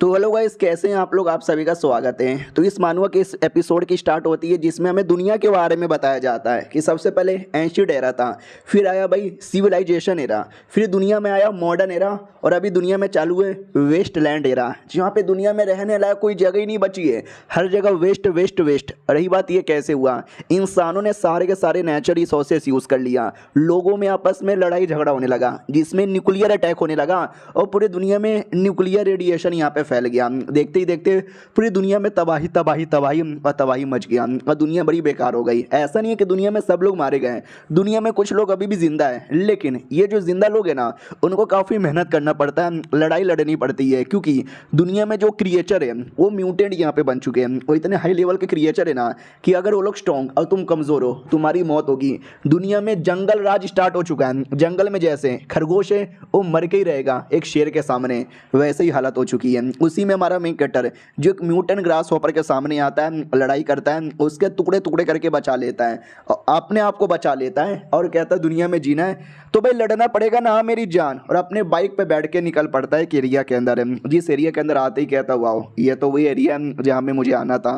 तो hello guys, कैसे हैं आप लोग। आप सभी का स्वागत है। तो इस मानवा के इस एपिसोड की स्टार्ट होती है जिसमें हमें दुनिया के बारे में बताया जाता है कि सबसे पहले एंशिएंट एरा था, फिर आया भाई सिविलाइजेशन एरा, फिर दुनिया में आया मॉडर्न एरा और अभी दुनिया में चालू है वेस्टलैंड एरा, जहाँ पे दुनिया में रहने लायक कोई जगह ही नहीं बची है। हर जगह वेस्ट वेस्ट वेस्ट। रही बात ये कैसे हुआ, इंसानों ने सारे के सारे नेचुरल रिसोर्सेस यूज़ कर लिया, लोगों में आपस में लड़ाई झगड़ा होने लगा जिसमें न्यूक्लियर अटैक होने लगा और पूरी दुनिया में न्यूक्लियर रेडिएशन यहाँ पे फैल गया। देखते ही देखते पूरी दुनिया में तबाही तबाही तबाही और तबाही मच गया और दुनिया बड़ी बेकार हो गई। ऐसा नहीं है कि दुनिया में सब लोग मारे गए, दुनिया में कुछ लोग अभी भी जिंदा है, लेकिन ये जो जिंदा लोग हैं ना, उनको काफ़ी मेहनत करना पड़ता है, लड़ाई लड़नी पड़ती है, क्योंकि दुनिया में जो क्रिएचर है वो म्यूटेंट यहाँ पे बन चुके हैं। वो इतने हाई लेवल के क्रिएचर है ना कि अगर वो लोग स्ट्रॉन्ग और तुम कमज़ोर हो, तुम्हारी मौत होगी। दुनिया में जंगल राज स्टार्ट हो चुका है। जंगल में जैसे खरगोश है वो मर के ही रहेगा एक शेर के सामने, वैसे ही हालत हो चुकी है। उसी में हमारा मेन कैरेक्टर जो एक म्यूटेंट ग्रास हॉपर के सामने आता है, लड़ाई करता है, उसके टुकड़े टुकड़े करके बचा लेता है और अपने आप को बचा लेता है और कहता है दुनिया में जीना है तो भाई लड़ना पड़ेगा ना मेरी जान। और अपने बाइक पे बैठ के निकल पड़ता है एक एरिया के अंदर। जिस एरिया के अंदर आते ही कहता वाओ ये तो वही एरिया है जहाँ में मुझे आना था।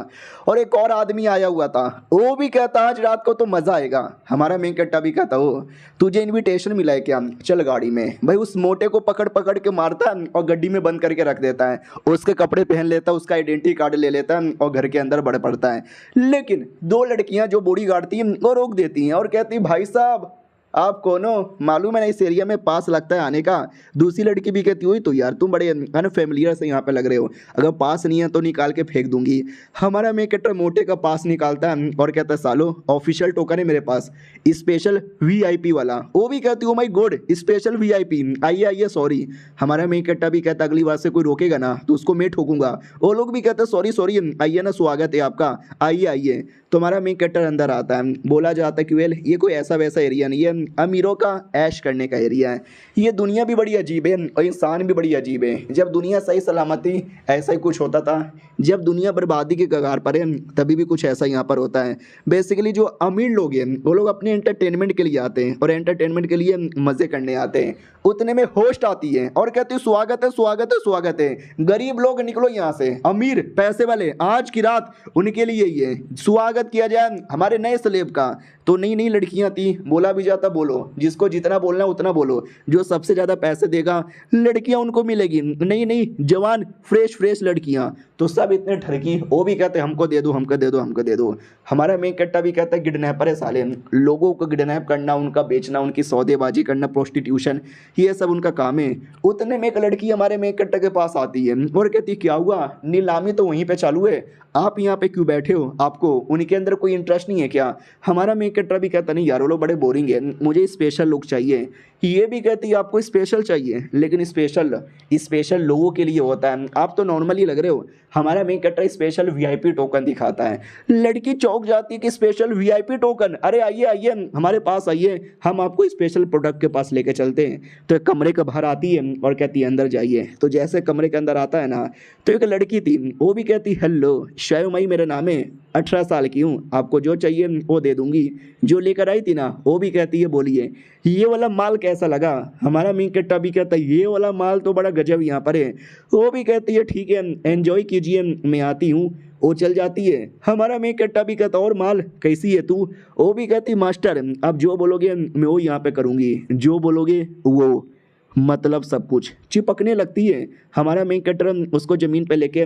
और एक और आदमी आया हुआ था, वो भी कहता आज रात को तो मज़ा आएगा। हमारा मेन कैरेक्टर भी कहता हो तुझे इन्विटेशन मिला है क्या, चल गाड़ी में। भाई उस मोटे को पकड़ पकड़ के मारता है और गड्डी में बंद करके रख देता है, उसके कपड़े पहन लेता है, उसका आइडेंटिटी कार्ड ले लेता है और घर के अंदर बढ़ पड़ता है। लेकिन दो लड़कियां जो बॉडी गार्ड थी वो रोक देती हैं और कहती भाई साहब आप कौन हो, मालूम है ना इस एरिया में पास लगता है आने का। दूसरी लड़की भी कहती हुई तो यार तुम बड़े अनफेमिलियर से यहाँ पे लग रहे हो, अगर पास नहीं है तो निकाल के फेंक दूंगी। हमारा मेन कैरेक्टर मोटे का पास निकालता है और कहता है सालो ऑफिशियल टोकन है मेरे पास, स्पेशल वीआईपी वाला। वो भी कहती हूँ माई गॉड स्पेशल वीआईपी, आइए आइए सॉरी। हमारा मेन कैरेक्टर भी कहता अगली बार से कोई रोकेगा ना तो उसको मैं ठोकूंगा। वो लोग भी कहते सॉरी सॉरी आइए ना, स्वागत है आपका, आइए आइए। तो हमारा मेन कैरेक्टर अंदर आता है, बोला जाता है कि वेल ये कोई ऐसा वैसा एरिया नहीं है, अमीरों का ऐश करने का एरिया है। ये दुनिया भी बड़ी अजीब है और इंसान भी बड़ी अजीब है। जब दुनिया सही सलामती ऐसा ही कुछ होता था, जब दुनिया बर्बादी के कगार पर है तभी भी कुछ ऐसा यहाँ पर होता है। बेसिकली जो अमीर लोग हैं वो लोग अपने एंटरटेनमेंट के लिए आते हैं और एंटरटेनमेंट के लिए मज़े करने आते हैं। उतने में होस्ट आती है और कहती है स्वागत है स्वागत है स्वागत है, गरीब लोग निकलो यहाँ से, अमीर पैसे वाले आज की रात उनके लिए ही है, स्वागत किया जाए हमारे नए स्लेब का। तो नई नई लड़कियां थी, बोला भी जाता बोलो, जिसको जितना बोलना उतना बोलो, जो सबसे ज़्यादा पैसे देगा लड़कियां उनको मिलेगी। नई नई जवान फ्रेश फ्रेश लड़कियां, तो सब इतने ठरकी, वो भी कहते हमको दे दो हमको दे दो हमको दे दो। हमारा मेन कैरेक्टर भी कहता है किडनैपर है साले, लोगों को किडनैप करना, उनका बेचना, उनकी सौदेबाजी करना, प्रोस्टिट्यूशन, ये सब उनका काम है। उतने में एक लड़की हमारे मेन कैरेक्टर के पास आती है और कहती क्या हुआ, नीलामी तो वहीं पे चालू है, आप यहाँ पे क्यों बैठे हो, आपको उनके अंदर कोई इंटरेस्ट नहीं है क्या। हमारा मेन कैरेक्टर भी कहता नहीं यार वो लोग बड़े बोरिंग है, मुझे स्पेशल लोग चाहिए। ये भी कहती है आपको स्पेशल चाहिए, लेकिन स्पेशल स्पेशल लोगों के लिए होता है, आप तो नॉर्मली लग रहे हो। हमारा main character special VIP token दिखाता है। लड़की चौंक जाती है कि स्पेशल वीआईपी टोकन, अरे आइए आइए हमारे पास आइए, हम आपको स्पेशल प्रोडक्ट के पास लेके चलते हैं। तो एक कमरे के बाहर आती है और कहती है अंदर जाइए। तो जैसे कमरे के अंदर आता है ना, तो एक लड़की थी, वो भी कहती हेलो शयोमई मेरा नाम है, 18 साल की हूँ, आपको जो चाहिए वो दे दूंगी। जो लेकर आई थी ना वो भी कहती है बोलिए ये वाला माल कैसा लगा। हमारा मेन कैरेक्टर भी कहता है ये वाला माल तो बड़ा गजब यहाँ पर है। वो भी कहती है ठीक है एंजॉय कीजिए मैं आती हूँ, वो चल जाती है। हमारा मेन कैरेक्टर भी कहता और माल कैसी है तू, वो भी कहती मास्टर आप जो बोलोगे मैं वो यहाँ पे करूँगी, जो बोलोगे वो, मतलब सब कुछ। चिपकने लगती है। हमारा मेन कैरेक्टर उसको ज़मीन पे लेके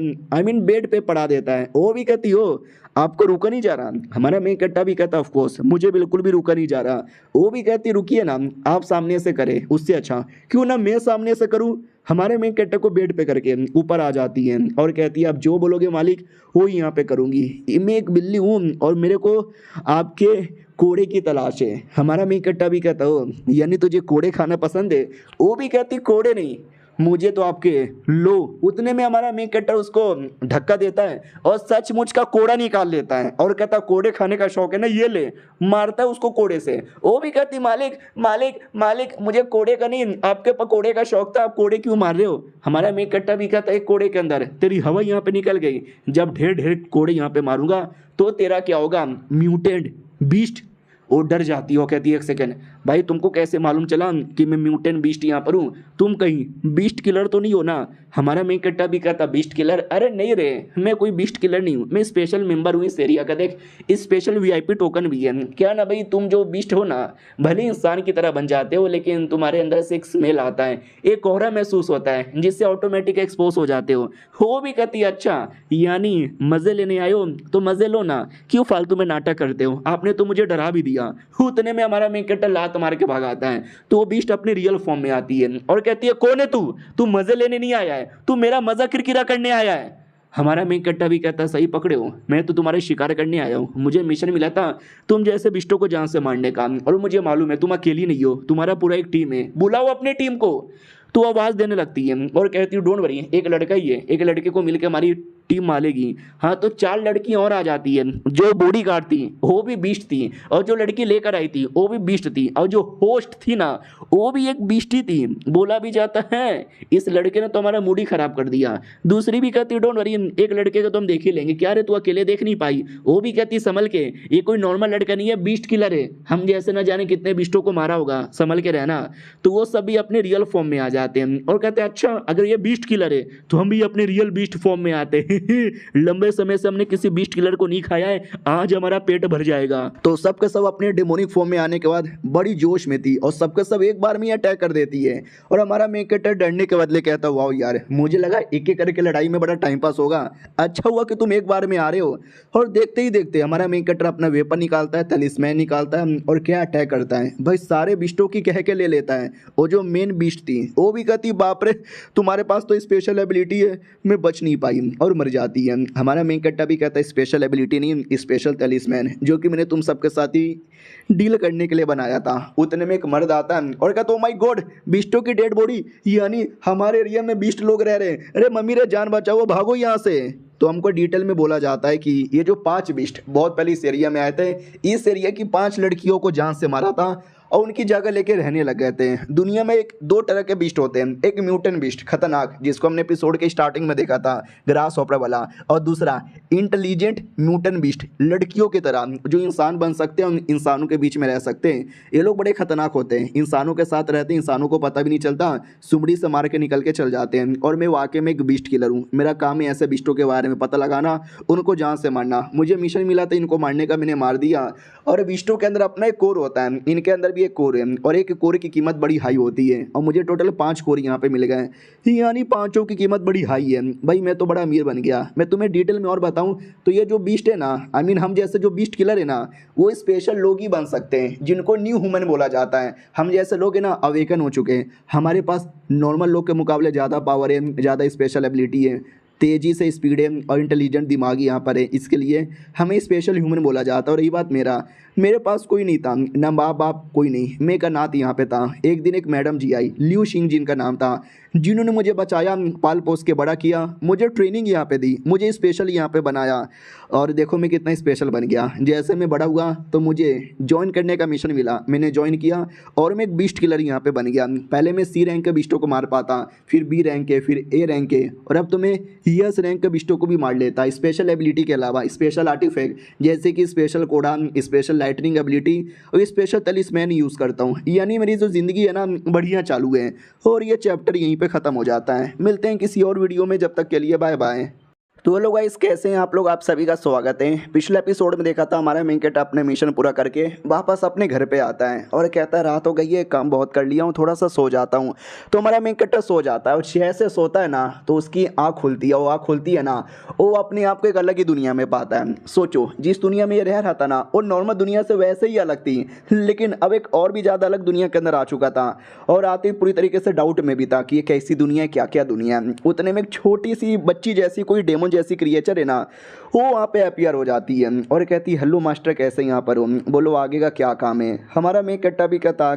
बेड पे पड़ा देता है। वो भी कहती हो आपको रुका नहीं जा रहा। हमारा मेन कैरेक्टर भी कहता ऑफ कोर्स मुझे बिल्कुल भी रुका नहीं जा रहा। वो भी कहती रुकिए ना, आप सामने से करें उससे अच्छा क्यों ना मैं सामने से करूँ। हमारे मेन कैरेक्टर को बेड पे करके ऊपर आ जाती है और कहती है आप जो बोलोगे मालिक वो ही यहाँ पे करूँगी। मैं एक बिल्ली हूँ और मेरे को आपके कोड़े की तलाश है। हमारा मेन कैरेक्टर भी कहता हो यानी तुझे कोड़े खाना पसंद है। वो भी कहती कोड़े नहीं मुझे तो आपके लो। उतने में हमारा मेन कैरेक्टर उसको धक्का देता है और सचमुच का कोड़ा निकाल लेता है और कहता कोड़े खाने का शौक है ना ये ले, मारता है उसको कोड़े से। वो भी कहती मालिक मालिक मालिक मुझे कोड़े का नहीं आपके पकोड़े का शौक था, आप कोड़े क्यों मार रहे हो। हमारा मेन कैरेक्टर भी कहता है कोड़े के अंदर तेरी हवा यहाँ पे निकल गई, जब ढेर ढेर कोड़े यहाँ पे मारूंगा तो तेरा क्या होगा म्यूटेंट बीस्ट। वो डर जाती है, वो कहती है एक सेकेंड भाई तुमको कैसे मालूम चला कि मैं म्यूटेंट बीस्ट यहाँ पर हूँ? तुम कहीं बीस्ट किलर तो नहीं हो ना? हमारा मेन कट्टा भी कहता बीस्ट किलर। अरे नहीं रे, मैं कोई बीस्ट किलर नहीं हूँ, मैं स्पेशल मेंबर हूँ इस एरिया का। देख स्पेशल वीआईपी टोकन भी है। क्या ना भाई, तुम जो बीस्ट हो ना, भले इंसान की तरह बन जाते हो, लेकिन तुम्हारे अंदर से एक स्मेल आता है, एक कोहरा महसूस होता है, जिससे ऑटोमेटिक एक्सपोज हो जाते हो भी कहती है अच्छा यानी मजे लेने आए हो तो मजे लो ना, क्यों फालतू में नाटक करते हो? आपने तो मुझे डरा भी दिया। उतने में हमारा मेन कट्टा लात मार के भागाता है। तो वो बीस्ट अपने रियल फॉर्म में आती है और कहती है कौन है तू मजे लेने नहीं आया है, तू मेरा मजा किरकिरा करने आया है। हमारा मेन कट्टा भी कहता है सही पकड़े हो, मैं तो तुम्हारे शिकार करने आया हूँ। मुझे मिशन मिला था तुम जैसे बिष्टों को जान से मारने का, और मुझे मालूम है तुम अकेली नहीं हो, तुम्हारा पूरा एक टीम है, बुलाओ अपनी टीम को। तो आवाज देने लगती है और कहती है डोंट वरी, एक लड़का ही है, एक लड़के को मिलकर हमारी टीम मारेगी। हाँ तो 4 लड़कियां और आ जाती है। जो बॉडी गार्ड थी वो भी बीस्ट थी, और जो लड़की लेकर आई थी वो भी बीस्ट थी, और जो होस्ट थी ना वो भी एक बीस्ट ही थी। बोला भी जाता है इस लड़के ने तो हमारा मूड ही खराब कर दिया। दूसरी भी कहती डोंट वरी, एक लड़के को तो हम देख ही लेंगे। क्या रे तू अकेले देख नहीं पाई? वो भी कहती संभल के, ये कोई नॉर्मल लड़का नहीं है, बीस्ट किलर है, हम जैसे ना जाने कितने बिस्टों को मारा होगा, संभल के रहना। तो वो सब भी अपने रियल फॉर्म में आ जाते हैं और कहते हैं अच्छा अगर ये बीस्ट किलर है तो हम भी अपने रियल बीस्ट फॉर्म में आते हैं। लंबे समय से हमने किसी बीस्ट किलर को नहीं खाया है, आज हमारा पेट भर जाएगा। तो सबके सब अपने डेमोनिक फॉर्म में आने के बाद बड़ी जोश में थी और सबके सब एक बार में अटैक कर देती है। और हमारा मेन कैरेक्टर डरने के बदले कहता वाओ यार, मुझे लगा एक एक करके लड़ाई में बड़ा टाइम पास होगा, अच्छा हुआ कि तुम एक बार में आ रहे हो। और देखते ही देखते हमारा मेन कैरेक्टर अपना वेपन निकालता है, तलिस्मैन निकालता है और क्या अटैक करता है भाई, सारे बिस्टों की कह के ले लेता है। और जो मेन बिस्ट थी वो भी कहती बाप रे तुम्हारे पास तो स्पेशल एबिलिटी है, मैं बच नहीं पाई और मर जाती है। हमारा मेन कट्टा भी कहता है स्पेशल एबिलिटी नहीं, स्पेशल तलिस्मैन, जो कि मैंने तुम सबके साथ ही डील करने के लिए बनाया था। उतने में एक मर्द आता है और कहता ओ माय गॉड, बिस्टों की डेड बॉडी, यानी हमारे एरिया में बिस्ट लोग रह रहे हैं, अरे मम्मी रे जान बचाओ, भागो यहाँ से। तो हमको डिटेल में बोला जाता है कि ये जो 5 बिस्ट बहुत पहले इस एरिया में आए थे, इस एरिया की 5 लड़कियों को जान से मारा था और उनकी जगह लेके रहने लग गए थे। दुनिया में एक 2 तरह के बिस्ट होते हैं, एक म्यूटेंट बिस्ट खतरनाक, जिसको हमने एपिसोड के स्टार्टिंग में देखा था, ग्रास हॉपर वाला, और दूसरा इंटेलिजेंट म्यूटेंट बिस्ट, लड़कियों की तरह जो इंसान बन सकते हैं, उन इंसानों के बीच में रह सकते हैं। ये लोग बड़े खतरनाक होते हैं, इंसानों के साथ रहते हैं, इंसानों को पता भी नहीं चलता, सुमड़ी से मार के निकल के चल जाते हैं। और मैं वाकई में एक बिस्ट किलर हूँ, मेरा काम है ऐसे बिस्टों के बारे में पता लगाना, उनको जान से मारना। मुझे मिशन मिला था इनको मारने का, मैंने मार दिया। और बिस्टों के अंदर अपना एक कोर होता है, इनके अंदर भी एक कोर है, और एक कोर की कीमत बड़ी हाई होती है, और मुझे टोटल 5 कोर यहाँ पे मिल गए, यानी 5 की कीमत बड़ी हाई है। भाई मैं तो बड़ा अमीर बन गया। मैं तुम्हें डिटेल में और बताऊं तो ये जो बीस्ट है ना, आई मीन हम जैसे जो बीस्ट किलर है ना, वो स्पेशल लोग ही बन सकते हैं, जिनको न्यू ह्यूमन बोला जाता है। हम जैसे लोग हैं ना अवेकन हो चुके हैं, हमारे पास नॉर्मल लोग के मुकाबले ज़्यादा पावर है, ज़्यादा स्पेशल एबिलिटी है, तेज़ी से स्पीड है और इंटेलिजेंट दिमाग यहाँ पर है, इसके लिए हमें स्पेशल ह्यूमन बोला जाता है। और यही बात मेरे पास कोई नहीं था, ना माँ बाप कोई नहीं, मैं एक अनाथ यहाँ पे था। एक दिन एक मैडम जी आई, लियू सिंह जिनका नाम था, जिन्होंने मुझे बचाया, पाल पोस के बड़ा किया, मुझे ट्रेनिंग यहाँ पे दी, मुझे स्पेशल यहाँ पे बनाया, और देखो मैं कितना स्पेशल बन गया। जैसे मैं बड़ा हुआ तो मुझे ज्वाइन करने का मिशन मिला, मैंने ज्वाइन किया और मैं एक बीस्ट किलर यहाँ पे बन गया। पहले मैं C रैंक के बिस्टों को मार पाता, फिर B रैंक के, फिर A रैंक के, और अब तो मैं S रैंक के बिस्टों को भी मार लेता, स्पेशल एबिलिटी के अलावा स्पेशल आर्टिफैक्ट जैसे कि special codon, special lightning ability और स्पेशल तलिस्मैन यूज़ करता हूँ। यानी मेरी जो ज़िंदगी है ना बढ़िया चालू है, और ये चैप्टर यहीं पे ख़त्म हो जाता है। मिलते हैं किसी और वीडियो में, जब तक के लिए बाय बाय। तो हेलो गाइस, कैसे हैं आप लोग? आप सभी का स्वागत है। पिछले एपिसोड में देखा था हमारा मेन कैरेक्टर अपने मिशन पूरा करके वापस अपने घर पे आता है और कहता है रात हो गई है, काम बहुत कर लिया हूँ, थोड़ा सा सो जाता हूँ। तो हमारा मेन कैरेक्टर सो जाता है और जैसे सोता है ना तो उसकी आँख खुलती है, वो आँख खुलती है ना, वो अपने आप को एक अलग ही दुनिया में पाता है। सोचो जिस दुनिया में ये रह रहा था ना, वो नॉर्मल दुनिया से वैसे ही अलग थी, लेकिन अब एक और भी ज़्यादा अलग दुनिया के अंदर आ चुका था, और आते ही पूरी तरीके से डाउट में भी था कि ये कैसी दुनिया है, क्या क्या दुनिया है। उतने में एक छोटी सी बच्ची जैसी कोई डेमन जैसी क्रिएचर है ना, वो वहाँ पे अपीयर हो जाती है और कहती है हेलो मास्टर, कैसे यहाँ पर हो, बोलो आगे का क्या काम है। हमारा मेन कट्टा भी कहता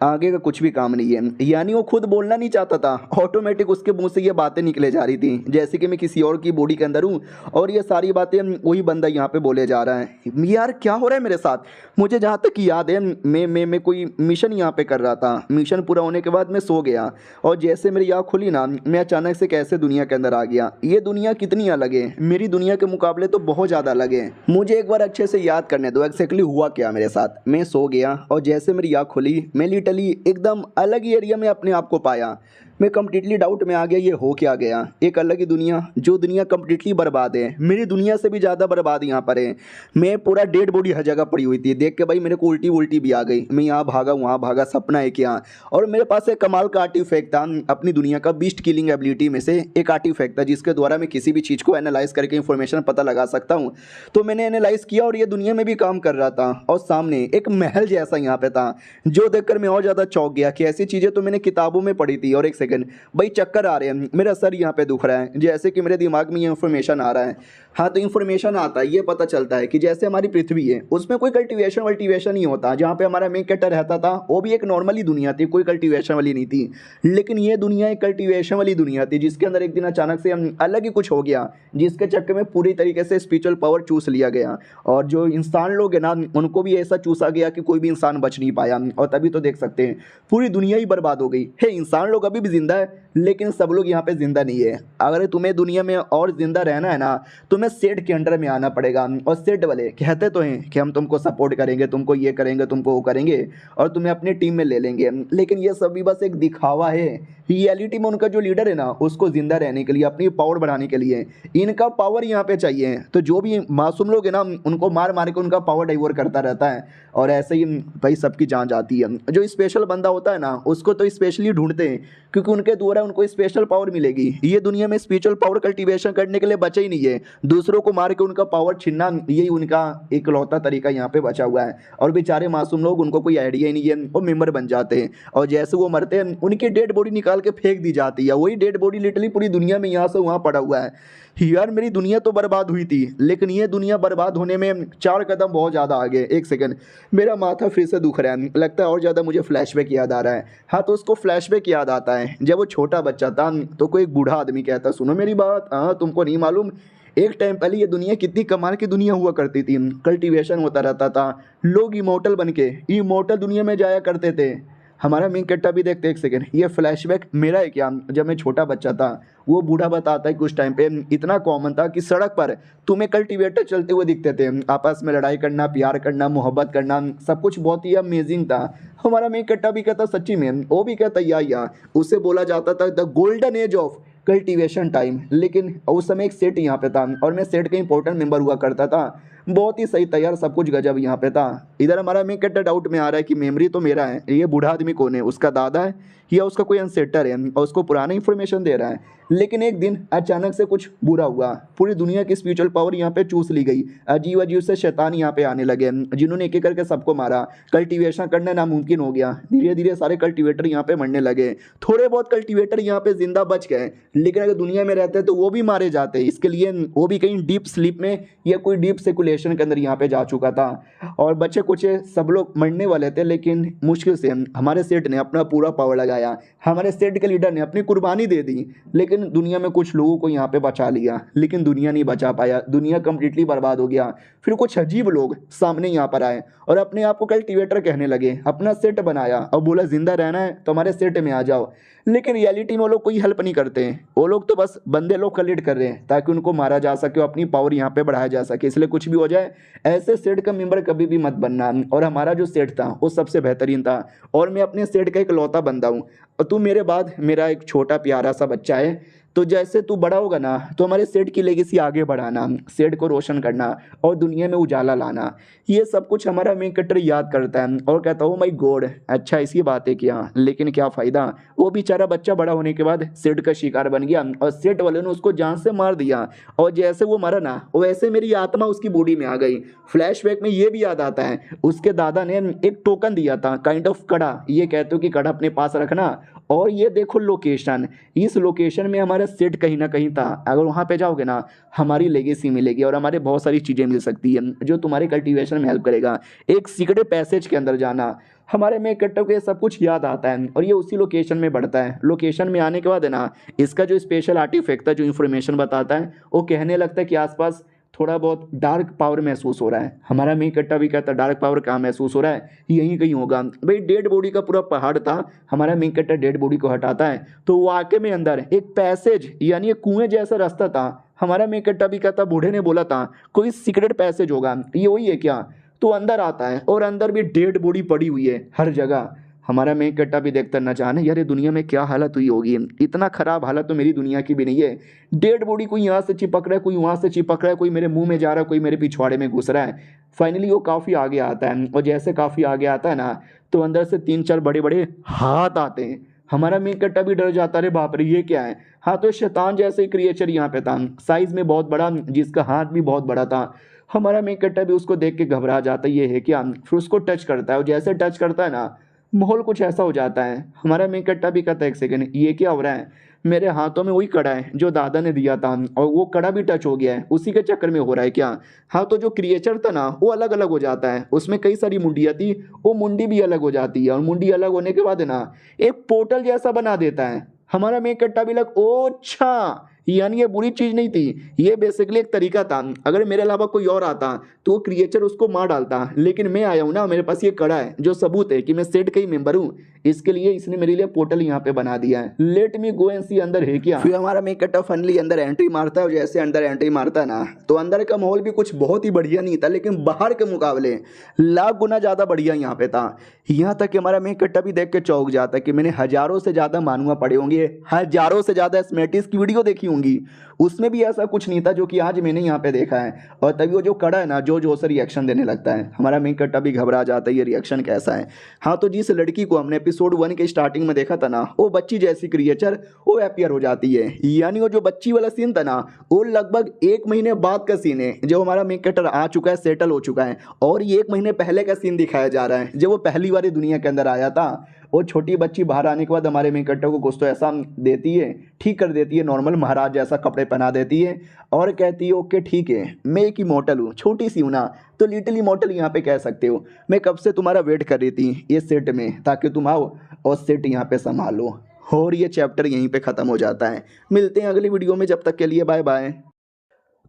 आगे का कुछ भी काम नहीं है। यानी वो खुद बोलना नहीं चाहता था, ऑटोमेटिक उसके मुंह से ये बातें निकले जा रही थी, जैसे कि मैं किसी और की बॉडी के अंदर हूँ और ये सारी बातें वही बंदा यहाँ पे बोले जा रहा है। यार क्या हो रहा है मेरे साथ? मुझे जहाँ तक याद है मैं कोई मिशन यहाँ पे कर रहा था, मिशन पूरा होने के बाद मैं सो गया और जैसे मेरी आँख खुली ना, मैं अचानक से कैसे दुनिया के अंदर आ गया। ये दुनिया कितनी कितनी अलग है, मेरी दुनिया के मुकाबले तो बहुत ज़्यादा अलग है। मुझे एक बार अच्छे से याद करने दो एक्जैक्टली हुआ क्या मेरे साथ। मैं सो गया और जैसे मेरी आँख खुली मैं लिटरली एकदम अलग ही एरिया में अपने आप को पाया। मैं कम्प्लीटली डाउट में आ गया, ये हो क्या गया। एक अलग ही दुनिया, जो दुनिया कम्प्लीटली बर्बाद है, मेरी दुनिया से भी ज़्यादा बर्बाद यहाँ पर है। मैं पूरा डेड बॉडी हर जगह पड़ी हुई थी। देख के भाई मेरे को उल्टी उल्टी भी आ गई। मैं यहाँ भागा वहाँ भागा, सपना है क्या। और मेरे पास एक कमाल का आर्टिफैक्ट था अपनी दुनिया का, बीस्ट किलिंग एबिलिटी में से एक आर्टिफैक्ट था जिसके द्वारा मैं किसी भी चीज़ को एनालाइज करके इन्फॉर्मेशन पता लगा सकता हूँ। तो मैंने एनालाइज किया और ये दुनिया में भी काम कर रहा था। और सामने एक महल जैसा यहाँ पे था, जो देखकर मैं और ज़्यादा चौंक गया कि ऐसी चीज़ें तो मैंने किताबों में पढ़ी थी। और एक सेकंड भाई, चक्कर आ रहे हैं, मेरा सर यहाँ पे दुख रहा है, जैसे कि मेरे दिमाग में ये इन्फॉर्मेशन आ रहा है। हाँ, तो इन्फॉर्मेशन आता है, ये पता चलता है कि जैसे हमारी पृथ्वी है उसमें कोई कल्टीवेशन वल्टीवेशन नहीं होता। जहाँ पे हमारा मेन कैरेक्टर रहता था वो भी एक नॉर्मली दुनिया थी, कोई कल्टीवेशन वाली नहीं थी। लेकिन ये दुनिया एक कल्टीवेशन वाली दुनिया थी, जिसके अंदर एक दिन अचानक से हम अलग ही कुछ हो गया, जिसके चक्कर में पूरी तरीके से स्पिरिचुअल पावर चूस लिया गया। और जो इंसान लोग हैं ना, उनको भी ऐसा चूसा गया कि कोई भी इंसान बच नहीं पाया। और तभी तो देख सकते हैं पूरी दुनिया ही बर्बाद हो गई है। इंसान लोग अभी भी जिंदा है, लेकिन सब लोग यहाँ पे जिंदा नहीं है। अगर तुम्हें दुनिया में और जिंदा रहना है ना, तुम्हें सेठ के अंडर में आना पड़ेगा। और सेठ वाले कहते तो हैं कि हम तुमको सपोर्ट करेंगे, तुमको ये करेंगे, तुमको वो करेंगे और तुम्हें अपनी टीम में ले लेंगे। लेकिन ये सब भी बस एक दिखावा है। रियलिटी में उनका जो लीडर है ना, उसको जिंदा रहने के लिए, अपनी पावर बढ़ाने के लिए इनका पावर यहाँ पे चाहिए। तो जो भी मासूम लोग हैं ना, उनको मार मार के उनका पावर डाइवर्ट करता रहता है। और ऐसे ही भाई सबकी जान जाती है। जो स्पेशल बंदा होता है ना, उसको तो स्पेशली ढूंढते हैं, क्योंकि उनके द्वारा उनको स्पेशल पावर मिलेगी। ये दुनिया में स्पिरिचुअल पावर कल्टीवेशन करने के लिए बचा ही नहीं है। दूसरों को मार के उनका पावर छीनना, यही उनका इकलौता तरीका यहाँ पे बचा हुआ है। और बेचारे मासूम लोग, उनको कोई आइडिया ही नहीं है, वो मेंबर बन जाते हैं। और जैसे वो मरते हैं, उनकी डेड बॉडी निकाल के फेंक दी जाती है। वही डेड बॉडी लिटरली पूरी दुनिया में यहाँ से वहाँ पड़ा हुआ है। यार मेरी दुनिया तो बर्बाद हुई थी, लेकिन ये दुनिया बर्बाद होने में 4 कदम बहुत ज़्यादा आगे। एक सेकंड, मेरा माथा फिर से दुख रहा है, लगता है और ज़्यादा मुझे फ्लैशबैक याद आ रहा है। हाँ, तो उसको फ्लैशबैक याद आता है जब वो छोटा बच्चा था, तो कोई एक बूढ़ा आदमी कहता, सुनो मेरी बात, हाँ तुमको नहीं मालूम, एक टाइम पहले ये दुनिया कितनी कमाल की दुनिया हुआ करती थी। कल्टीवेशन होता रहता था, लोग इमोर्टल बन के इमोर्टल दुनिया में जाया करते थे। हमारा मेन कैरेक्टर भी देखते, एक सेकंड, ये फ्लैशबैक मेरा है क्या। जब मैं छोटा बच्चा था, वो बूढ़ा बताता है कि उस टाइम पे इतना कॉमन था कि सड़क पर तुम्हें कल्टीवेटर चलते हुए दिखते थे। आपस में लड़ाई करना, प्यार करना, मोहब्बत करना, सब कुछ बहुत ही अमेजिंग था। हमारा मेन कैरेक्टर भी कहता सच्ची में, वो भी कहता या उससे बोला जाता था the golden age of cultivation time. लेकिन उस समय एक सेट यहाँ पे था और मैं सेट का इंपॉर्टेंट मेंबर हुआ करता था। बहुत ही सही तैयार, सब कुछ गजब यहाँ पे था। इधर हमारा मेन कैरेक्टर डाउट में आ रहा है कि मेमोरी तो मेरा है, ये बूढ़ा आदमी कौन है, उसका दादा है या उसका कोई अनसेटर है और उसको पुराना इन्फॉर्मेशन दे रहा है। लेकिन एक दिन अचानक से कुछ बुरा हुआ, पूरी दुनिया की स्पिरिचुअल पावर यहाँ पे चूस ली गई। अजीब अजीब से शैतान यहाँ पे आने लगे, जिन्होंने एक एक करके सबको मारा। कल्टीवेशन करना नामुमकिन हो गया, धीरे धीरे सारे कल्टीवेटर यहाँ पे मरने लगे। थोड़े बहुत कल्टीवेटर यहाँ पे जिंदा बच गए, लेकिन अगर दुनिया में रहते तो वो भी मारे जाते। इसके लिए वो भी कहीं डीप स्लीप में या कोई डीप सर्कुलेशन के अंदर यहाँ पे जा चुका था। और बच्चे कुछ सब लोग मरने वाले थे, लेकिन मुश्किल से हमारे सेठ ने अपना पूरा पावर लगाया। हमारे सेठ के लीडर ने अपनी कुर्बानी दे दी, लेकिन दुनिया में कुछ लोगों को यहाँ पे बचा लिया, लेकिन दुनिया नहीं बचा पाया। दुनिया कंप्लीटली बर्बाद हो गया। फिर कुछ अजीब लोग सामने यहाँ पर आए और अपने आप को कल्टीवेटर कहने लगे, अपना सेट बनाया और बोला जिंदा रहना है तो हमारे सेट में आ जाओ। लेकिन रियलिटी में वो लोग कोई हेल्प नहीं करते हैं, वो लोग तो बस बंदे लोग कलेक्ट कर रहे हैं ताकि उनको मारा जा सके और अपनी पावर यहाँ पे बढ़ाया जा सके। इसलिए कुछ भी हो जाए, ऐसे सेट का मेंबर कभी भी मत बनना। और हमारा जो सेट था वो सबसे बेहतरीन था और मैं अपने सेट का एक लौता बंदा हूँ और तू मेरे बाद मेरा एक छोटा प्यारा सा बच्चा है। तो जैसे तू बड़ा होगा ना, तो हमारे सेठ की लेगेसी आगे बढ़ाना, सेठ को रोशन करना और दुनिया में उजाला लाना। ये सब कुछ हमारा मेन कैरेक्टर याद करता है और कहता हो माय गॉड, अच्छा इसकी बातें किया, लेकिन क्या फ़ायदा। वो बेचारा बच्चा बड़ा होने के बाद सेठ का शिकार बन गया और सेठ वाले ने उसको जान से मार दिया। और जैसे वो मरा ना, वैसे मेरी आत्मा उसकी बॉडी में आ गई। फ्लैशबैक में ये भी याद आता है, उसके दादा ने एक टोकन दिया था, काइंड ऑफ कड़ा। ये कहते हो कि कड़ा अपने पास रखना और ये देखो लोकेशन, इस लोकेशन में हमारा सेट कहीं ना कहीं था। अगर वहाँ पे जाओगे ना, हमारी लेगेसी मिलेगी और हमारे बहुत सारी चीज़ें मिल सकती है जो तुम्हारे कल्टीवेशन में हेल्प करेगा। एक सीक्रेट पैसेज के अंदर जाना, हमारे में कट्टर को ये सब कुछ याद आता है और ये उसी लोकेशन में बढ़ता है। लोकेशन में आने के बाद है ना, इसका जो स्पेशल आर्टिफैक्ट था जो इन्फॉर्मेशन बताता है, वो कहने लगता है कि आसपास थोड़ा बहुत डार्क पावर महसूस हो रहा है। हमारा मेन कट्टा भी कहता है डार्क पावर कहाँ महसूस हो रहा है, यहीं कहीं होगा। भाई डेड बॉडी का पूरा पहाड़ था, हमारा मेन कट्टा डेड बॉडी को हटाता है तो वाकई में अंदर एक पैसेज यानी एक कुएं जैसा रास्ता था हमारा मेन कट्टा भी कहता बूढ़े ने बोला था कोई सीक्रेट पैसेज होगा, ये वही है क्या? तो अंदर आता है और अंदर भी डेड बॉडी पड़ी हुई है हर जगह। हमारा मेन कट्टा भी देखता न जाने यार ये दुनिया में क्या हालत हुई होगी, इतना खराब हालत तो मेरी दुनिया की भी नहीं है। डेड बॉडी कोई यहाँ से चिपक रहा है, कोई वहाँ से चिपक रहा है, कोई मेरे मुंह में जा रहा है, कोई मेरे पिछवाड़े में घुस रहा है। फाइनली वो काफ़ी आगे आता है और जैसे काफ़ी आगे आता है ना तो अंदर से 3-4 बड़े बड़े हाथ आते हैं। हमारा मेन कट्टा भी डर जाता, रे बाप रे ये क्या है? हाँ तो शैतान जैसे क्रिएचर यहाँ पे था, साइज में बहुत बड़ा, जिसका हाथ भी बहुत बड़ा था। हमारा मेन कट्टा भी उसको देख के घबरा जाता है, ये है क्या? फिर उसको टच करता है और जैसे टच करता है ना माहौल कुछ ऐसा हो जाता है। हमारा मेन कट्टा भी कहता है एक सेकंड ये क्या हो रहा है? मेरे हाथों में वही कड़ा है जो दादा ने दिया था और वो कड़ा भी टच हो गया है, उसी के चक्कर में हो रहा है क्या? हाँ तो जो क्रिएचर था ना वो अलग अलग हो जाता है, उसमें कई सारी मुंडियाँ थी, वो मुंडी भी अलग हो जाती है और मुंडी अलग होने के बाद है ना एक पोर्टल जैसा बना देता है। हमारा मेन कट्टा भी लग ओ अच्छा, यानी ये बुरी चीज नहीं थी, ये बेसिकली एक तरीका था। अगर मेरे अलावा कोई और आता तो वो क्रिएचर उसको मार डालता, लेकिन मैं आया हूँ ना, मेरे पास ये कड़ा है जो सबूत है कि मैं सेट का ही मेंबर हूँ, इसके लिए इसने मेरे लिए पोर्टल यहाँ पे बना दिया है। लेट मी गो एंड सी अंदर है क्या। फिर हमारा मेन कट्टा फनली अंदर एंट्री मारता है और जैसे अंदर एंट्री मारता है ना तो अंदर का माहौल भी कुछ बहुत ही बढ़िया नहीं था, लेकिन बाहर के मुकाबले लाख गुना ज़्यादा बढ़िया यहाँ पे था। यहाँ तक कि हमारा मेन कट्टा भी देख के चौंक जाता है कि मैंने हज़ारों से ज़्यादा मानुआ पढ़े होंगे, हज़ारों से ज़्यादा स्मेटिस की वीडियो देखी होंगी, उसमें भी ऐसा कुछ नहीं था जो कि आज मैंने यहाँ पे देखा है। और तभी वो जो कड़ा है ना जो से रिएक्शन देने लगता है। हमारा मेन कट्टा भी घबरा जाता है, ये रिएक्शन कैसा है। हाँ तो जिस लड़की को हमने एपिसोड 1 के स्टार्टिंग में देखा था ना वो बच्ची जैसी क्रिएचर वो अपीयर हो जाती है, यानी वो जो बच्ची वाला सीन था ना वो लगभग 1 महीने बाद का सीन है जब हमारा मेन कट्टर आ चुका है, सेटल हो चुका है, और ये 1 महीने पहले का सीन दिखाया जा रहा है जब वो पहली बार दुनिया के अंदर आया था। वो छोटी बच्ची बाहर आने के बाद हमारे मेन कट्टर को कुछ तो ऐसा देती है, ठीक कर देती है, नॉर्मल महाराज जैसा कपड़े पहना देती है और कहती है ओके ठीक है मैं एक इमोर्टल हूँ, छोटी सी हूँ ना तो लिटिल इमोर्टल यहाँ पे कह सकते हो। मैं कब से तुम्हारा वेट कर रही थी ये सेट में ताकि तुम आओ और सेट यहाँ पे संभालो। और ये चैप्टर यहीं पे ख़त्म हो जाता है। मिलते हैं अगली वीडियो में, जब तक के लिए बाय बाय।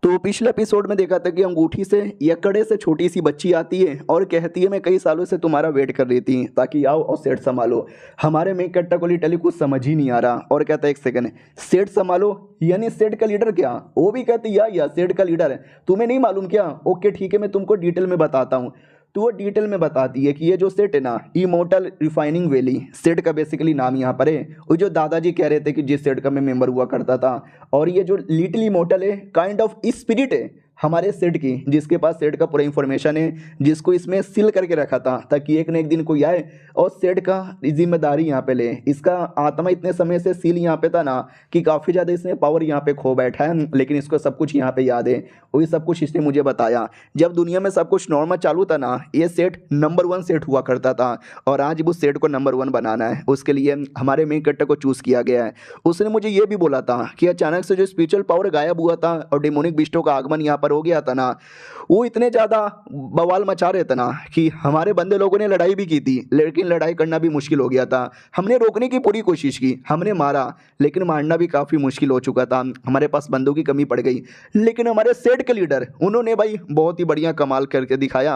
तो पिछले एपिसोड में देखा था कि अंगूठी से या कड़े से छोटी सी बच्ची आती है और कहती है मैं कई सालों से तुम्हारा वेट कर रही थी ताकि आओ और सेट संभालो। हमारे मेन कट्टा को लिटरली कुछ समझ ही नहीं आ रहा और कहता है एक सेकंड सेट संभालो यानी सेट का लीडर क्या? वो भी कहती या सेट का लीडर है, तुम्हें नहीं मालूम क्या? ओके ठीक है मैं तुमको डिटेल में बताता हूँ। तो वो डिटेल में बताती है कि ये जो सेट है ना इमोर्टल रिफाइनिंग वैली सेट का बेसिकली नाम यहाँ पर है। वो जो दादाजी कह रहे थे कि जिस सेट का मैं मेंबर हुआ करता था, और ये जो लिटिल इमोर्टल है काइंड ऑफ स्पिरिट है हमारे सेट की, जिसके पास सेट का पूरा इंफॉर्मेशन है, जिसको इसमें सील करके रखा था ताकि एक न एक दिन कोई आए और सेट का जिम्मेदारी यहाँ पे ले। इसका आत्मा इतने समय से सील यहाँ पे था ना कि काफ़ी ज़्यादा इसने पावर यहाँ पे खो बैठा है, लेकिन इसको सब कुछ यहाँ पे याद है। वही सब कुछ इसने मुझे बताया। जब दुनिया में सब कुछ नॉर्मल चालू था ना ये सेट नंबर 1 सेट हुआ करता था, और आज उस सेट को नंबर 1 बनाना है उसके लिए हमारे मेन कट्टर को चूज़ किया गया है। उसने मुझे ये भी बोला था कि अचानक से जो स्पिरिचुअल पावर गायब हुआ था और डेमोनिक बिस्टों का आगमन यहाँ हो गया था ना, वो इतने ज़्यादा बवाल मचा रहे थे ना कि हमारे बंदे लोगों ने लड़ाई भी की थी, लेकिन लड़ाई करना भी मुश्किल हो गया था। हमने रोकने की पूरी कोशिश की, हमने मारा, लेकिन मारना भी काफ़ी मुश्किल हो चुका था। हमारे पास बंदों की कमी पड़ गई, लेकिन हमारे सेट के लीडर उन्होंने भाई बहुत ही बढ़िया कमाल करके दिखाया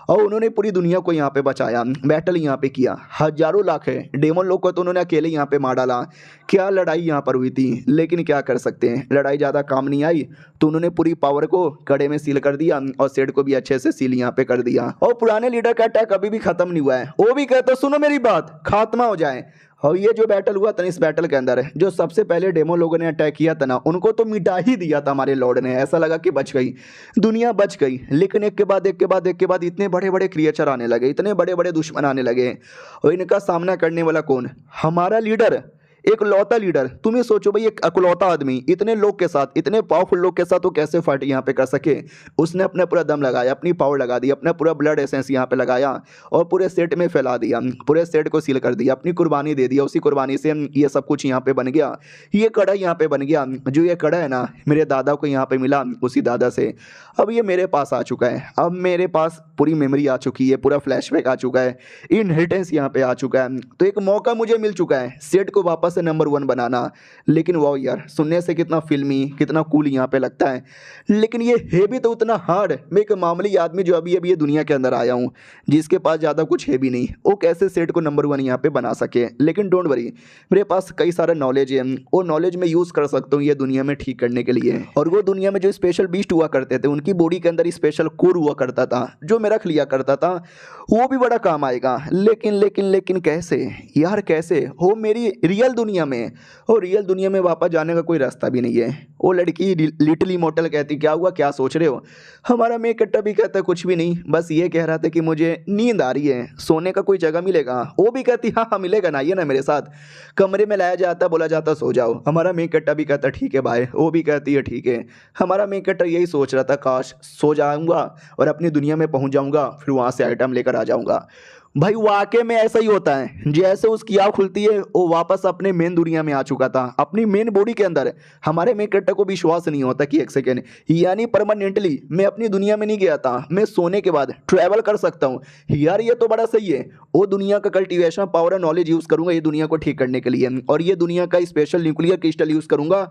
और उन्होंने पूरी दुनिया को यहाँ पे बचाया, बैटल यहाँ पे किया। हजारों लाख है डेमन लोग को तो उन्होंने अकेले यहाँ पे मार डाला। क्या लड़ाई यहाँ पर हुई थी, लेकिन क्या कर सकते हैं, लड़ाई ज़्यादा काम नहीं आई तो उन्होंने पूरी पावर को कड़े में सील कर दिया और सेट को भी अच्छे से सील यहाँ पे कर दिया। और पुराने लीडर का अटैक अभी भी खत्म नहीं हुआ है, वो भी कहते सुनो मेरी बात, खात्मा हो जाए। और ये जो बैटल हुआ था इस बैटल के अंदर जो सबसे पहले डेमो लोगों ने अटैक किया था ना उनको तो मिटा ही दिया था हमारे लॉर्ड ने। ऐसा लगा कि बच गई दुनिया, बच गई, लेकिन एक के बाद इतने बड़े बड़े क्रिएचर आने लगे, इतने बड़े बड़े दुश्मन आने लगे, और इनका सामना करने वाला कौन? हमारा लीडर, एक लौता लीडर। तुम ही सोचो भाई एक अकलौता आदमी इतने लोग के साथ, इतने पावरफुल लोग के साथ वो कैसे फाइट यहाँ पे कर सके। उसने अपना पूरा दम लगाया, अपनी पावर लगा दी, अपना पूरा ब्लड एसेंस यहाँ पे लगाया और पूरे सेट में फैला दिया, पूरे सेट को सील कर दिया, अपनी कुर्बानी दे दिया। उसी कुर्बानी से ये सब कुछ यहाँ पे बन गया। ये कड़ा यहाँ पे बन गया, जो ये कड़ा है ना मेरे दादा को यहाँ पे मिला, उसी दादा से अब ये मेरे पास आ चुका है। अब मेरे पास पूरी मेमोरी आ चुकी है, पूरा फ्लैशबैक आ चुका है, इनहेरिटेंस यहाँ पे आ चुका है। तो एक मौका मुझे मिल चुका है सेट को वापस से नंबर 1 बनाना। लेकिन वाह यार, सुनने से कितना फिल्मी, कितना कूल यहाँ पे लगता है, लेकिन ये है भी तो उतना हार्ड। मैं एक मामूली आदमी जो अभी अभी ये दुनिया के अंदर आया हूँ, जिसके पास ज़्यादा कुछ है भी नहीं, वो कैसे सेट को नंबर 1 यहाँ पे बना सके। लेकिन डोंट वरी, मेरे पास कई सारा नॉलेज है, वो नॉलेज मैं यूज़ कर सकता हूँ ये दुनिया में ठीक करने के लिए। और वो दुनिया में जो स्पेशल बीस्ट हुआ करते थे, उनकी बॉडी के अंदर स्पेशल कोर हुआ करता था, जो मैं रख लिया करता था, वो भी बड़ा काम आएगा। लेकिन लेकिन लेकिन कैसे यार, कैसे हो मेरी रियल दुनिया में? और रियल दुनिया में वापस जाने का कोई रास्ता भी नहीं है। वो लड़की लिटिल इमोर्टल कहती, क्या हुआ, क्या सोच रहे हो? हमारा मैं कट्टा भी कहता कुछ भी नहीं, बस ये कह रहा था कि मुझे नींद आ रही है, सोने का कोई जगह मिलेगा? वो भी कहती हाँ हाँ मिलेगा ना, आइए ना मेरे साथ। कमरे में लाया जाता, बोला जाता सो जाओ। हमारा मैं कट्टा भी कहता ठीक है भाई, वो भी कहती है ठीक है। हमारा मैं कट्टा यही सोच रहा था, काश सो जाऊंगा और अपनी दुनिया में पहुंच जाऊंगा, फिर वहां से आइटम लेकर आ जाऊंगा। भाई वाकई में ऐसा ही होता है, जैसे उसकी आँख खुलती है वो वापस अपने मेन दुनिया में आ चुका था, अपनी मेन बॉडी के अंदर। हमारे मेन कट्टा को विश्वास नहीं होता कि एक सेकेंड, यानी परमानेंटली मैं अपनी दुनिया में नहीं गया था, मैं सोने के बाद ट्रैवल कर सकता हूँ। यार ये तो बड़ा सही है। वो दुनिया का कल्टीवेशन पावर और नॉलेज यूज़ करूंगा ये दुनिया को ठीक करने के लिए, और ये दुनिया का स्पेशल न्यूक्लियर क्रिस्टल यूज़ करूंगा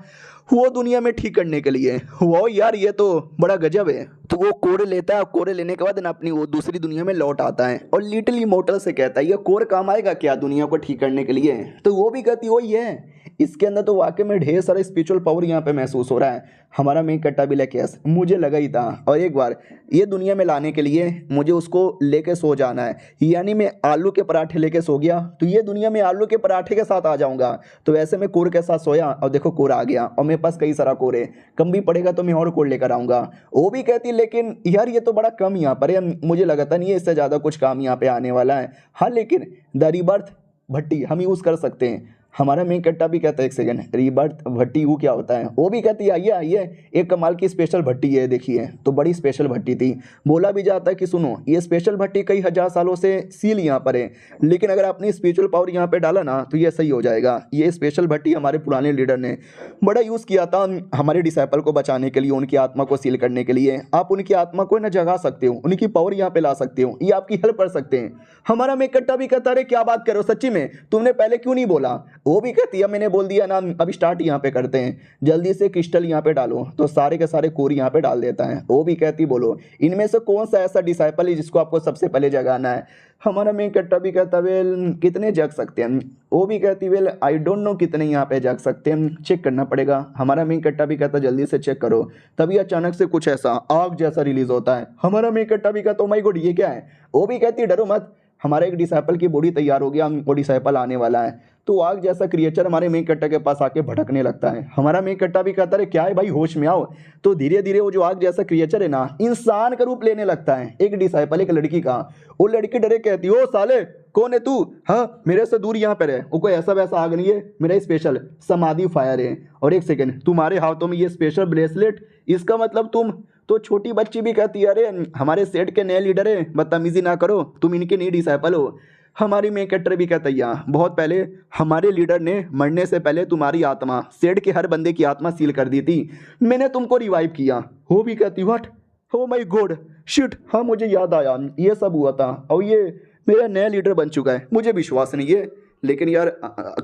वो दुनिया में ठीक करने के लिए। वो यार ये तो बड़ा गजब है। तो वो कोरे लेता है, कोरे लेने के बाद ना अपनी वो दूसरी दुनिया में लौट आता है और लिटिल इमोर्टल से कहता है ये कोर काम आएगा क्या दुनिया को ठीक करने के लिए? तो वो भी कहती वही है। इसके अंदर तो वाकई में ढेर सारा स्पिरिचुअल पावर यहाँ पे महसूस हो रहा है। हमारा मेन कट्टा भी लेके मुझे लगा ही था, और एक बार ये दुनिया में लाने के लिए मुझे उसको लेके सो जाना है। यानी मैं आलू के पराठे लेके सो गया तो ये दुनिया में आलू के पराठे के साथ आ जाऊंगा। तो वैसे मैं कोर के साथ सोया और देखो कोर आ गया, और मेरे पास कई सारा कोर है, कम भी पड़ेगा तो मैं और कोर लेकर आऊंगा। वो भी कहती लेकिन यार ये तो बड़ा कम यहाँ पर है, मुझे लगता नहीं है इससे ज़्यादा कुछ काम यहाँ पे आने वाला है। हाँ लेकिन द रीबर्थ भट्टी हम यूज़ कर सकते हैं। हमारा मेन कट्टा भी कहता है एक सेकंड, रीबर्थ भट्टी वो क्या होता है? वो भी कहती है आइए आइए, एक कमाल की स्पेशल भट्टी है देखिए। तो बड़ी स्पेशल भट्टी थी। बोला भी जाता है कि सुनो ये स्पेशल भट्टी कई हजार सालों से सील यहाँ पर है, लेकिन अगर आपने स्पिरिचुअल पावर यहाँ पे डाला ना तो ये सही हो जाएगा। ये स्पेशल भट्टी हमारे पुराने लीडर ने बड़ा यूज़ किया था हमारे डिसाइपल को बचाने के लिए, उनकी आत्मा को सील करने के लिए। आप उनकी आत्मा को ना जगा सकते हो, उनकी पावर यहाँ पे ला सकते हो, ये आपकी हेल्प कर सकते हैं। हमारा मेन कट्टा भी कहता है क्या बात करो, सच्ची में तुमने पहले क्यों नहीं बोला? वो भी कहती है मैंने बोल दिया ना, अब स्टार्ट यहाँ पे करते हैं, जल्दी से क्रिस्टल यहाँ पे डालो। तो सारे के सारे कोर यहाँ पे डाल देता है। वो भी कहती बोलो इनमें से कौन सा ऐसा डिसाइपल है जिसको आपको सबसे पहले जगाना है? हमारा मेन कट्टा भी कहता वेल कितने जग सकते हैं? वो भी कहती वेल आई डोंट नो कितने यहाँ पे जग सकते हैं, चेक करना पड़ेगा। हमारा मेन कट्टा भी कहता जल्दी से चेक करो। तभी अचानक से कुछ ऐसा आग जैसा रिलीज होता है। हमारा मेन कट्टा भी कहता ओ माय गॉड ये क्या है? वो भी कहती डरो मत, हमारा एक डिसाइपल की बॉडी तैयार हो गया, वो डिसाइपल आने वाला है। तो आग जैसा क्रिएचर हमारे मेन कट्टा के पास आके भटकने लगता है। हमारा मेन कट्टा भी कहता है क्या है भाई, होश में आओ। तो धीरे धीरे वो जो आग जैसा क्रिएचर है ना, इंसान का रूप लेने लगता है। एक डिसाइपल एक लड़की का, वो लड़की डरे कहती ओ साले कौन है तू? हाँ मेरे से दूर यहाँ पर है, वो कोई ऐसा वैसा आग नहीं है, मेरा स्पेशल समाधि फायर है। और एक सेकेंड, तुम्हारे हाथों में ये स्पेशल ब्रेसलेट, इसका मतलब तुम? तो छोटी बच्ची भी कहती है अरे हमारे सेट के नए लीडर है, बदतमीजी ना करो, तुम इनके नई डिसाइपल हो। हमारी मेन कैरेक्टर भी कहता है बहुत पहले हमारे लीडर ने मरने से पहले तुम्हारी आत्मा, सेट के हर बंदे की आत्मा सील कर दी थी, मैंने तुमको रिवाइव किया। वो भी कहती what, oh my God shit, हाँ मुझे याद आया ये सब हुआ था, और ये मेरा नया लीडर बन चुका है। मुझे विश्वास नहीं है, लेकिन यार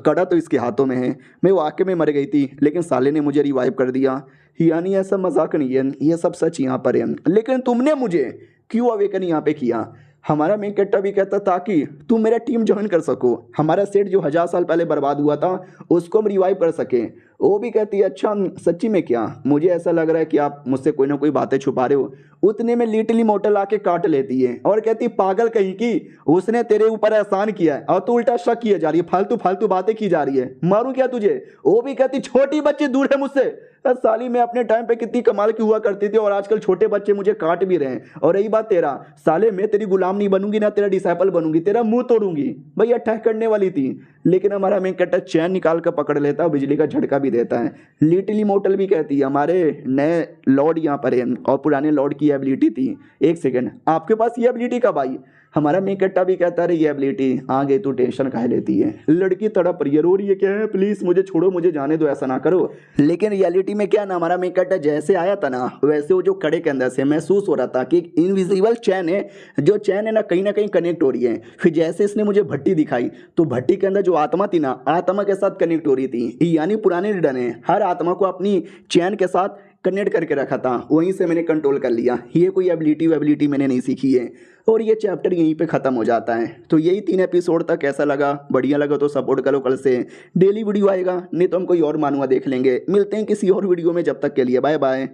कड़ा तो इसके हाथों में है। मैं वाकई में मर गई थी, लेकिन साले ने मुझे रिवाइव कर दिया। यानी ऐसा मजाक नहीं है, ये सब सच यहाँ पर है। लेकिन तुमने मुझे क्यों अवेकन यहाँ पे किया? हमारा मेन कैरेक्टर भी कहता ताकि तुम मेरा टीम ज्वाइन कर सको, हमारा सेट जो 1000 साल पहले बर्बाद हुआ था उसको हम रिवाइव कर सके। वो भी कहती है अच्छा सच्ची में क्या? मुझे ऐसा लग रहा है कि आप मुझसे कोई ना कोई बातें छुपा रहे हो। उतने में लिटिल इमोर्टल आके काट लेती है और कहती पागल कहीं की, उसने तेरे ऊपर एहसान किया है और तू उल्टा शक किए जा रही है, फालतू फालतू बातें की जा रही है, मारूं क्या तुझे? वो भी कहती छोटी बच्ची दूर है मुझसे। साली मैं अपने टाइम पे कितनी कमाल की हुआ करती थी और आजकल छोटे बच्चे मुझे काट भी रहे हैं। और रही बात तेरा, साले मैं तेरी गुलाम नहीं बनूंगी ना तेरा डिसाइपल बनूंगी, तेरा मुंह तोड़ूंगी। भैया अटैक करने वाली थी, लेकिन हमारा मेन कैरेक्टर चैन निकाल कर पकड़ लेता है, बिजली का झटका भी देता है। लिटिल इमोर्टल भी कहती है हमारे नए लॉर्ड यहाँ पर है और पुराने लॉर्ड की एबिलिटी थी। एक सेकेंड, आपके पास ये एबिलिटी कब आई? हमारा मेकट्टा भी कहता रही है एबिलिटी आ गई तो टेंशन काहे लेती है, लड़की तड़प रही है, रो रही है, क्या है प्लीज मुझे छोड़ो, मुझे जाने दो, ऐसा ना करो। लेकिन रियलिटी में क्या ना, हमारा मेकट्टा जैसे आया था ना वैसे वो जो कड़े के अंदर से महसूस हो रहा था कि एक इनविजिबल चैन है, जो चैन है ना कहीं कनेक्ट हो रही है। फिर जैसे इसने मुझे भट्टी दिखाई तो भट्टी के अंदर जो आत्मा थी ना, आत्मा के साथ कनेक्ट हो रही थी, यानी पुराने लीडर ने हर आत्मा को अपनी चैन के साथ कनेक्ट करके रखा था, वहीं से मैंने कंट्रोल कर लिया। ये कोई एबिलिटी मैंने नहीं सीखी है। और ये चैप्टर यहीं पे ख़त्म हो जाता है। तो यही 3 एपिसोड तक कैसा लगा, बढ़िया लगा तो सपोर्ट करो, कल से डेली वीडियो आएगा, नहीं तो हम कोई और मानुआ देख लेंगे। मिलते हैं किसी और वीडियो में, जब तक के लिए बाय बाय।